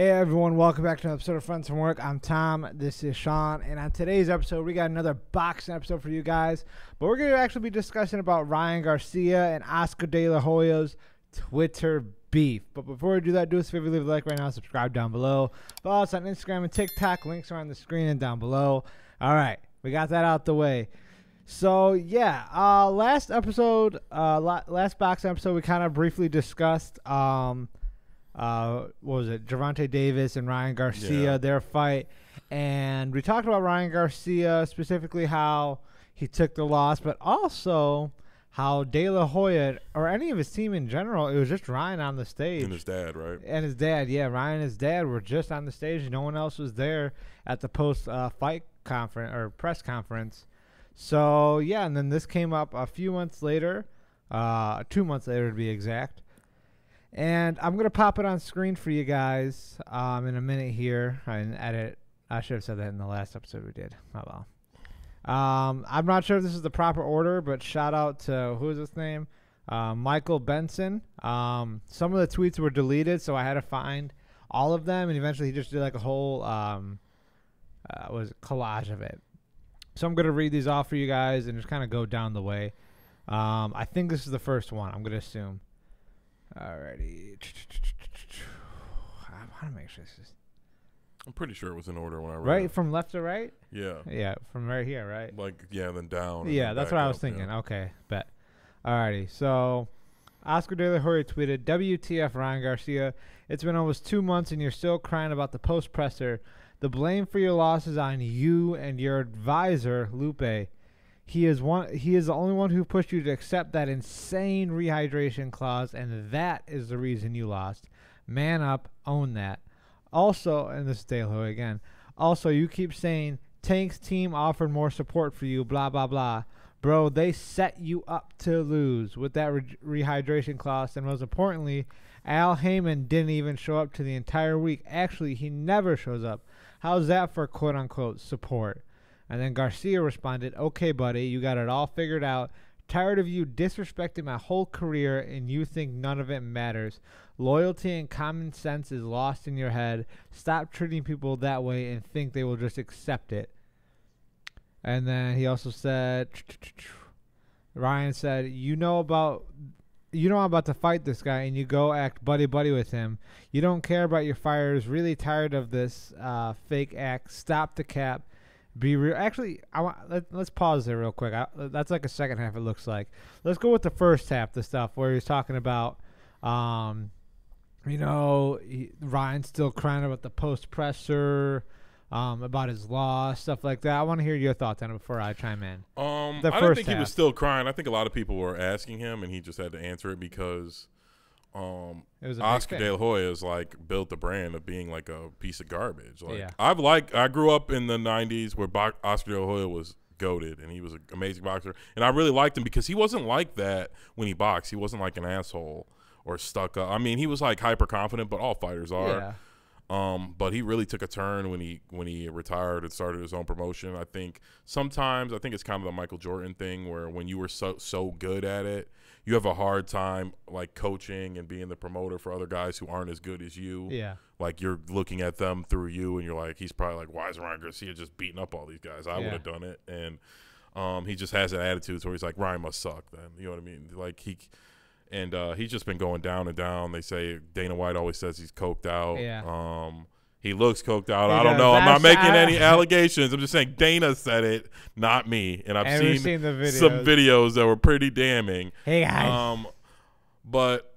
Hey everyone, welcome back to another episode of Friends from Work. I'm Tom, this is Sean, and on today's episode, we got another boxing episode for you guys. But we're going to actually be discussing about Ryan Garcia and Oscar De La Hoya's Twitter beef. But before we do that, do us a favor, leave a like right now, subscribe down below. Follow us on Instagram and TikTok, links are on the screen and down below. All right, we got that out the way. So, yeah, last episode, last boxing episode, we kind of briefly discussed what was it, Gervonta Davis and Ryan Garcia, their fight, and we talked about Ryan Garcia, specifically how he took the loss, but also how De La Hoya, or any of his team in general, it was just Ryan on the stage. And his dad, right? And his dad, yeah, Ryan and his dad were just on the stage. No one else was there at the post-fight conference, or press conference. So, yeah, and then this came up a few months later, 2 months later to be exact. And I'm going to pop it on screen for you guys in a minute here. And edit. I should have said that in the last episode we did. Oh, well. I'm not sure if this is the proper order, but shout out to, who is his name? Michael Benson. Some of the tweets were deleted, so I had to find all of them. And eventually he just did like a whole collage of it. So I'm going to read these off for you guys and just kind of go down the way. I think this is the first one, I'm going to assume. Alrighty. I want to make sure this is. I'm pretty sure it was in order when I read Right it. from left to right? Yeah. Yeah, from right here, right? Like, yeah, then down. And Yeah, then that's back what I up, was thinking. yeah. Okay, bet. Alrighty, so Oscar De La Hoya tweeted, WTF Ryan Garcia, it's been almost 2 months and you're still crying about the post-presser. The blame for your loss is on you and your advisor, Lupe. He is the only one who pushed you to accept that insane rehydration clause, and that is the reason you lost. Man up, own that. Also, and this is De La Hoya again, also you keep saying Tank's team offered more support for you, blah, blah, blah. Bro, they set you up to lose with that rehydration clause, and most importantly, Al Heyman didn't even show up to the entire week. Actually, he never shows up. How's that for quote-unquote support? And then Garcia responded, okay, buddy, you got it all figured out. Tired of you disrespecting my whole career and you think none of it matters. Loyalty and common sense is lost in your head. Stop treating people that way and think they will just accept it. And then he also said, Ryan said, you know I'm about to fight this guy and you go act buddy-buddy with him. You don't care about your fighters. Really tired of this fake act. Stop the cap. Be real. Actually, let's pause there real quick. That's like a second half, it looks like. Let's go with the first half, the stuff where he's talking about, Ryan's still crying about the post-presser, about his loss, stuff like that. I want to hear your thoughts on it before I chime in. I don't think he was still crying. I think a lot of people were asking him, and he just had to answer it because Oscar De La Hoya is like built the brand of being like a piece of garbage. Like I grew up in the '90s where Oscar De La Hoya was goated, and he was an amazing boxer, and I really liked him because he wasn't like that when he boxed. He wasn't like an asshole or stuck up. I mean, he was like hyper confident, but all fighters are. Yeah. But he really took a turn when he retired and started his own promotion. I think sometimes it's kind of the Michael Jordan thing where when you were so good at it, you have a hard time like coaching and being the promoter for other guys who aren't as good as you. Yeah. Like you're looking at them through you and you're like, he's probably like, why is Ryan Garcia just beating up all these guys? I would have done it. And he just has an attitude where he's like, Ryan must suck then. You know what I mean? Like he's just been going down and down. They say Dana White always says he's coked out. Yeah. He looks coked out. I don't know. I'm not making any allegations. I'm just saying Dana said it, not me. And I've seen some videos that were pretty damning. Hey, guys. But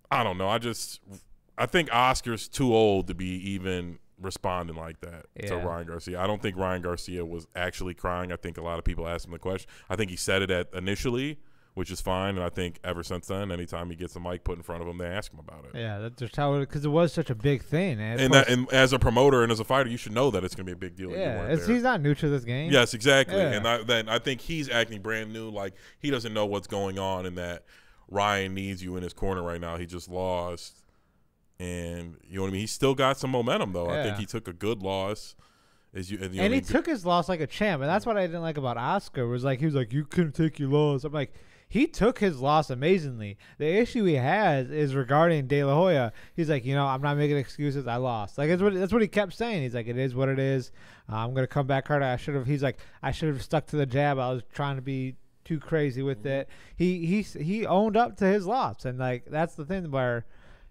I don't know. I think Oscar's too old to be even responding like that to Ryan Garcia. I don't think Ryan Garcia was actually crying. I think a lot of people asked him the question. I think he said it initially, which is fine, and I think ever since then, anytime he gets a mic put in front of him, they ask him about it. Yeah, that's just how because it was such a big thing. And as a promoter and as a fighter, you should know that it's going to be a big deal. Yeah, he's not new to this game. Yes, exactly. Yeah. And then I think he's acting brand new, like he doesn't know what's going on and that Ryan needs you in his corner right now. He just lost, and you know what I mean? He's still got some momentum, though. Yeah. I think he took a good loss. He took his loss like a champ, and that's what I didn't like about Oscar. Was like he was like, you couldn't take your loss. I'm like, he took his loss amazingly. The issue he has is regarding De La Hoya. He's like, I'm not making excuses. I lost. Like that's what he kept saying. He's like, it is what it is. I'm gonna come back harder. He's like, I should have stuck to the jab. I was trying to be too crazy with it. He owned up to his loss, and like that's the thing where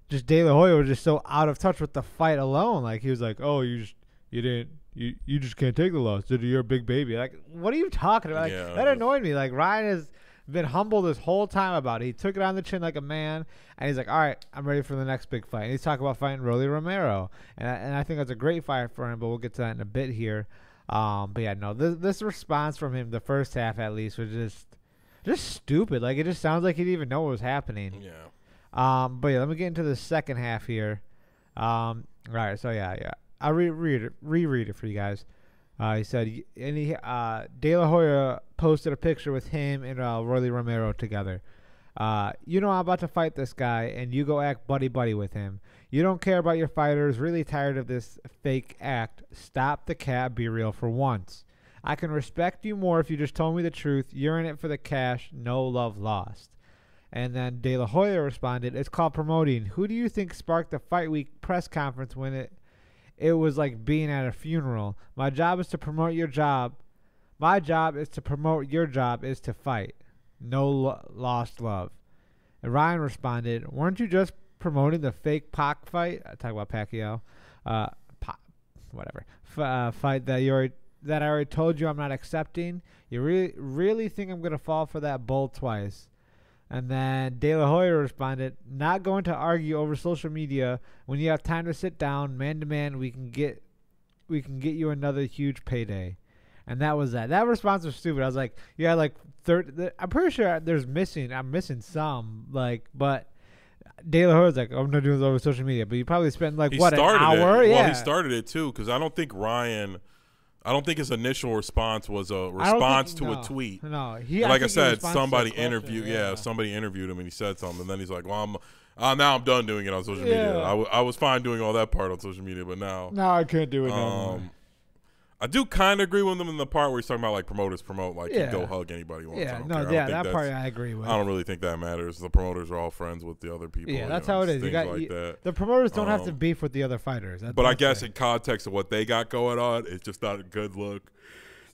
just De La Hoya was just so out of touch with the fight alone. Like he was like, oh, you just can't take the loss. You're a big baby. Like, what are you talking about? Like, that annoyed me. Like Ryan has been humble this whole time about it. He took it on the chin like a man, and he's like, all right, I'm ready for the next big fight. And he's talking about fighting Rolly Romero, and I think that's a great fight for him, but we'll get to that in a bit here. But yeah, no, this response from him, the first half at least, was just stupid. Like, it just sounds like he didn't even know what was happening. Yeah. But yeah, let me get into the second half here. Right, so yeah. I'll reread it for you guys. He said, De La Hoya posted a picture with him and Rolly Romero together. I'm about to fight this guy, and you go act buddy-buddy with him. You don't care about your fighters, really tired of this fake act. Stop the cat, be real for once. I can respect you more if you just told me the truth. You're in it for the cash, no love lost. And then De La Hoya responded, it's called promoting. Who do you think sparked the Fight Week press conference when it was like being at a funeral? My job is to promote your job. My job is to promote your job is to fight. No lost love. And Ryan responded, weren't you just promoting the fake Pac fight? I talk about Pacquiao. Fight that I already told you I'm not accepting. You really think I'm going to fall for that bull twice? And then De La Hoya responded, not going to argue over social media. When you have time to sit down, man to man, we can get you another huge payday. And that was that. That response was stupid. I was like, yeah, like I'm pretty sure I'm missing some, like, but De La Hoya's like, I'm not doing this over social media. But you probably spent like an hour? Well, he started it too, because I don't think his initial response was a response to a tweet. No, like I said, somebody interviewed. Somebody interviewed him, and he said something. And then he's like, "Well, now I'm done doing it on social media. I was fine doing all that part on social media, but now I can't do it no more." I do kind of agree with him in the part where he's talking about like promoters promote, like you go hug anybody you want. That part I agree with. I don't really think that matters. The promoters are all friends with the other people. Yeah, that's how it is. The promoters don't have to beef with the other fighters. But I guess in context of what they got going on, it's just not a good look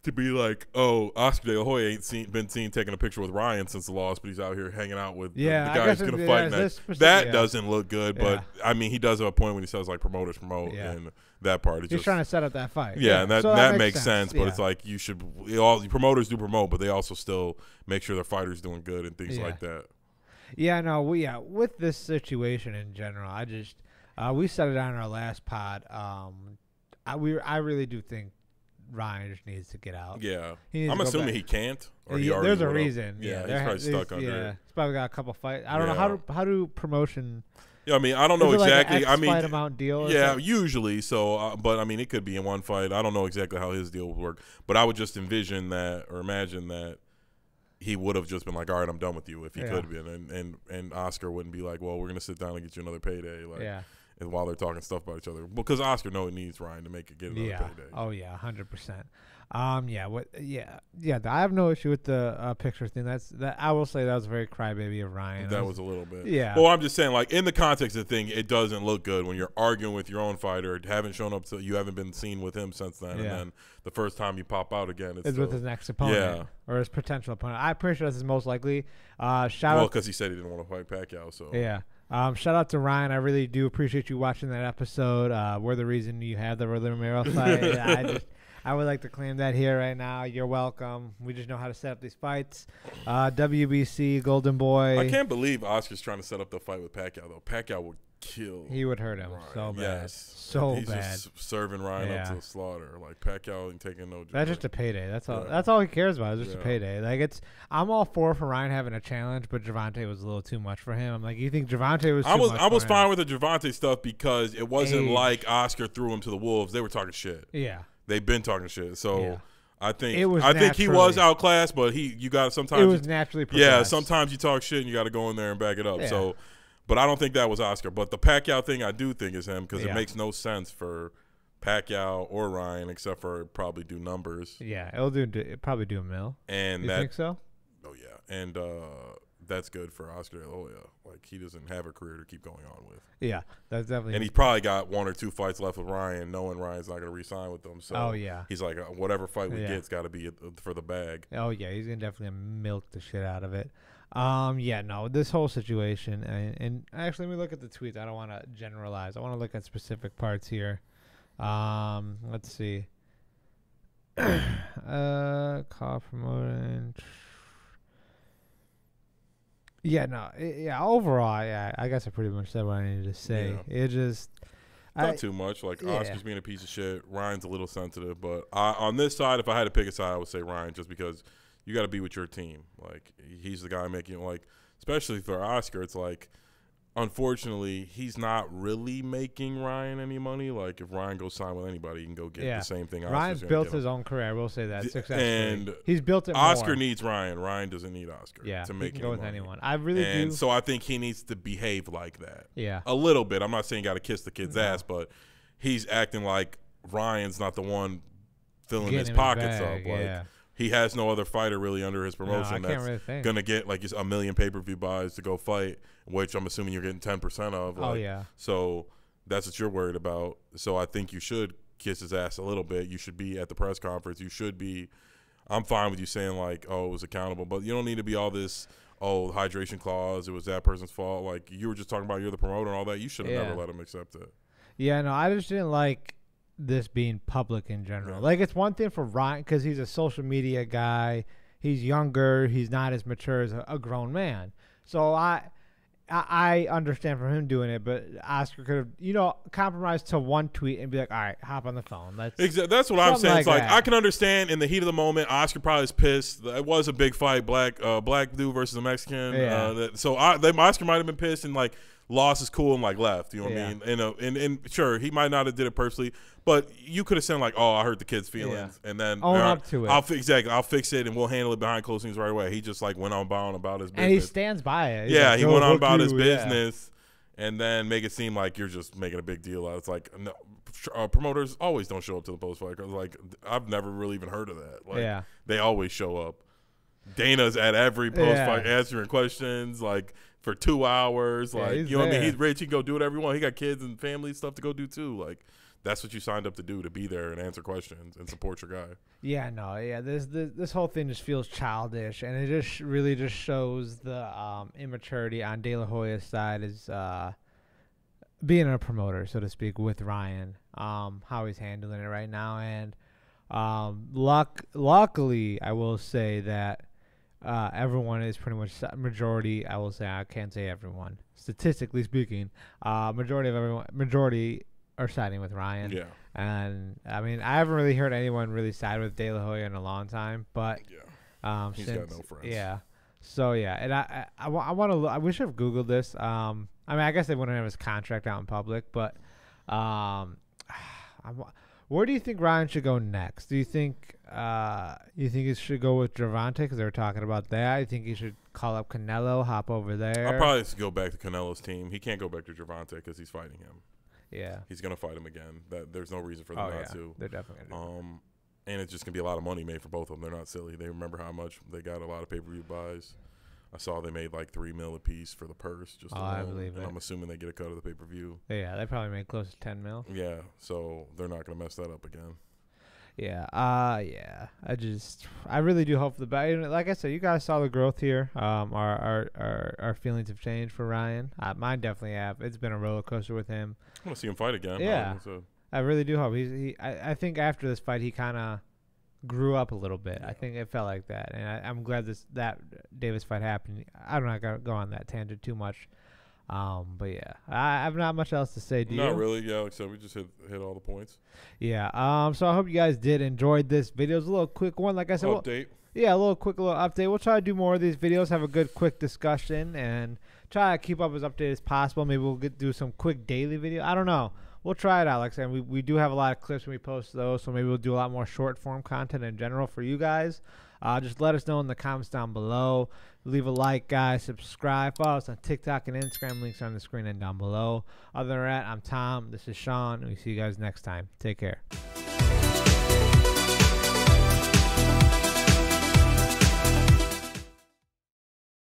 to be like, oh, Oscar De La Hoya ain't been seen taking a picture with Ryan since the loss, but he's out here hanging out with the guy who's going to fight next. That doesn't look good, but I mean, he does have a point when he says like promoters promote, and that part is he's trying to set up that fight. Yeah, and that makes sense, but it's like all the promoters do promote, but they also still make sure their fighters doing good and things like that. Yeah, no, with this situation in general, I just we said it on our last pod. I really do think Ryan just needs to get out. Yeah, I'm assuming he can't. Or he already there's a reason. Yeah, he's probably stuck under it. He's probably got a couple fights. I don't know how do promotion. Yeah, I mean, I don't know exactly. Like fight amount deal. Usually. So, but I mean, it could be in one fight. I don't know exactly how his deal would work, but I would just envision that or imagine that he would have just been like, "All right, I'm done with you," if he could have been, and Oscar wouldn't be like, "Well, we're gonna sit down and get you another payday." Like, and while they're talking stuff about each other, because Oscar knows it needs Ryan to get another payday. Oh yeah, 100%. I have no issue with the picture thing. I will say that was a very crybaby of Ryan. That was a little bit. Yeah. Well, I'm just saying, like, in the context of the thing, it doesn't look good when you're arguing with your own fighter, haven't shown up you haven't been seen with him since then, and then the first time you pop out again, it's with his next opponent, or his potential opponent. I'm pretty sure this is most likely. Because he said he didn't want to fight Pacquiao, so yeah. Shout out to Ryan. I really do appreciate you watching that episode. We're the reason you have the Rolly Romero fight. I would like to claim that here right now. You're welcome. We just know how to set up these fights. WBC, Golden Boy. I can't believe Oscar's trying to set up the fight with Pacquiao, though. Pacquiao would kill. He would hurt him Ryan. so bad. Yes. So He's bad. Just serving Ryan up to the slaughter. Like, Pacquiao ain't taking no joke. That's just a payday. That's all. That's all he cares about. Is just a payday. Like, I'm all for Ryan having a challenge, but Gervonta was a little too much for him. I'm like, you think Gervonta was? I was fine with the Gervonta stuff because it wasn't like Oscar threw him to the wolves. They were talking shit. Yeah. They've been talking shit. So I think he was outclassed, but you got sometimes it was naturally progressed. Yeah, sometimes you talk shit and you got to go in there and back it up. Yeah. So, but I don't think that was Oscar. But the Pacquiao thing, I do think is him because it makes no sense for Pacquiao or Ryan except for probably do numbers. Yeah, it'll probably do a mill. And you think so? Oh yeah, and that's good for Oscar De La Hoya. Like, he doesn't have a career to keep going on with. Yeah, that's definitely. And he's probably got 1 or 2 fights left with Ryan, knowing Ryan's not going to re-sign with them. So he's like, whatever fight we get's got to be for the bag. Oh yeah, he's gonna definitely milk the shit out of it. Yeah, no, this whole situation, and actually, let me look at the tweets. I don't want to generalize. I want to look at specific parts here. Let's see. Call promoting. Yeah, no, overall, I guess I pretty much said what I needed to say. Yeah. It just not too much. Like, Oscar's being a piece of shit. Ryan's a little sensitive, but on this side, if I had to pick a side, I would say Ryan, just because you got to be with your team. Like, he's the guy making, like, especially for Oscar, it's like, unfortunately, he's not really making Ryan any money. Like, if Ryan goes sign with anybody, he can go get the same thing. Ryan's built his own career. I will say that successfully. And he's built it Oscar more. needs Ryan. Ryan doesn't need Oscar to make he can go with money. anyone. I really do. And so I think he needs to behave like that. Yeah. A little bit. I'm not saying you got to kiss the kid's ass, but he's acting like Ryan's not the one filling his pockets up. Like, he has no other fighter really under his promotion that's going to get like a million pay-per-view buys to go fight, which I'm assuming you're getting 10% of. Like, so that's what you're worried about. So I think you should kiss his ass a little bit. You should be at the press conference. You should be – I'm fine with you saying like, oh, it was accountable. But you don't need to be all this, oh, hydration clause, it was that person's fault. Like, you were just talking about you're the promoter and all that. You should have never let him accept it. Yeah, no, I just didn't like – this being public in general. Like, it's one thing for Ryan because he's a social media guy. He's younger. He's not as mature as a grown man. So I understand from him doing it, but Oscar could have, compromised to one tweet and be like, all right, hop on the phone. That's what I'm saying. It's like, I can understand in the heat of the moment, Oscar probably is pissed. It was a big fight, black dude versus a Mexican. Yeah. So Oscar might have been pissed and like, loss is cool and like left, you know what I mean? And sure, he might not have did it personally, but you could have said like, oh, I hurt the kid's feelings, and then own up to it. I'll fix it and we'll handle it behind closed scenes right away. He just like went on about his business, and he stands by it. He went on about his business, and then make it seem like you're just making a big deal out. It's like, no, promoters always don't show up to the post fight. Like, I've never really even heard of that. Like, they always show up. Dana's at every post fight answering questions, like, for 2 hours. Like, you know what I mean? He's rich. He can go do whatever he wants. He got kids and family stuff to go do too. Like, that's what you signed up to do, to be there and answer questions and support your guy. Yeah, no, this whole thing just feels childish, and it just really just shows the immaturity on De La Hoya's side is being a promoter, so to speak, with Ryan, how he's handling it right now. And luckily, I will say that everyone is pretty much majority. I will say, I can't say everyone. Statistically speaking, majority are siding with Ryan. Yeah. And I mean, I haven't really heard anyone really side with De La Hoya in a long time, but he's got no friends. Yeah. So yeah, and I want to. I wish I've Googled this. I mean, I guess they wouldn't have his contract out in public, but where do you think Ryan should go next? Do you think he should go with Gervonta because they were talking about that? You think he should call up Canelo, hop over there? I'll probably go back to Canelo's team. He can't go back to Gervonta because he's fighting him. Yeah, he's gonna fight him again. There's no reason for them not to. They're definitely gonna do and it's just gonna be a lot of money made for both of them. They're not silly. They remember how much they got a lot of pay-per-view buys. I saw they made like $3 million a piece for the purse. Just I believe it. I'm assuming they get a cut of the pay-per-view. Yeah, they probably made close to $10 million. Yeah, so they're not gonna mess that up again. Yeah, I really do hope for the best. Like I said, you guys saw the growth here. Our feelings have changed for Ryan. Mine definitely have. It's been a roller coaster with him. I want to see him fight again. Yeah, I really do hope. I think after this fight, he kind of grew up a little bit. Yeah. I think it felt like that, and I'm glad that Davis fight happened. I'm not gonna go on that tangent too much. But yeah, I have not much else to say. Do you? Not really. Yeah, like I said, we just hit all the points. Yeah. So I hope you guys did enjoy this video. It's a little quick one, like I said. Update. A little update. We'll try to do more of these videos. Have a good quick discussion and try to keep up as updated as possible. Maybe we'll do some quick daily video. I don't know. We'll try it out. Like I said, we do have a lot of clips when we post those, so maybe we'll do a lot more short form content in general for you guys. Just let us know in the comments down below. Leave a like, guys. Subscribe. Follow us on TikTok and Instagram. Links are on the screen and down below. Other than that, I'm Tom. This is Sean. We see you guys next time. Take care.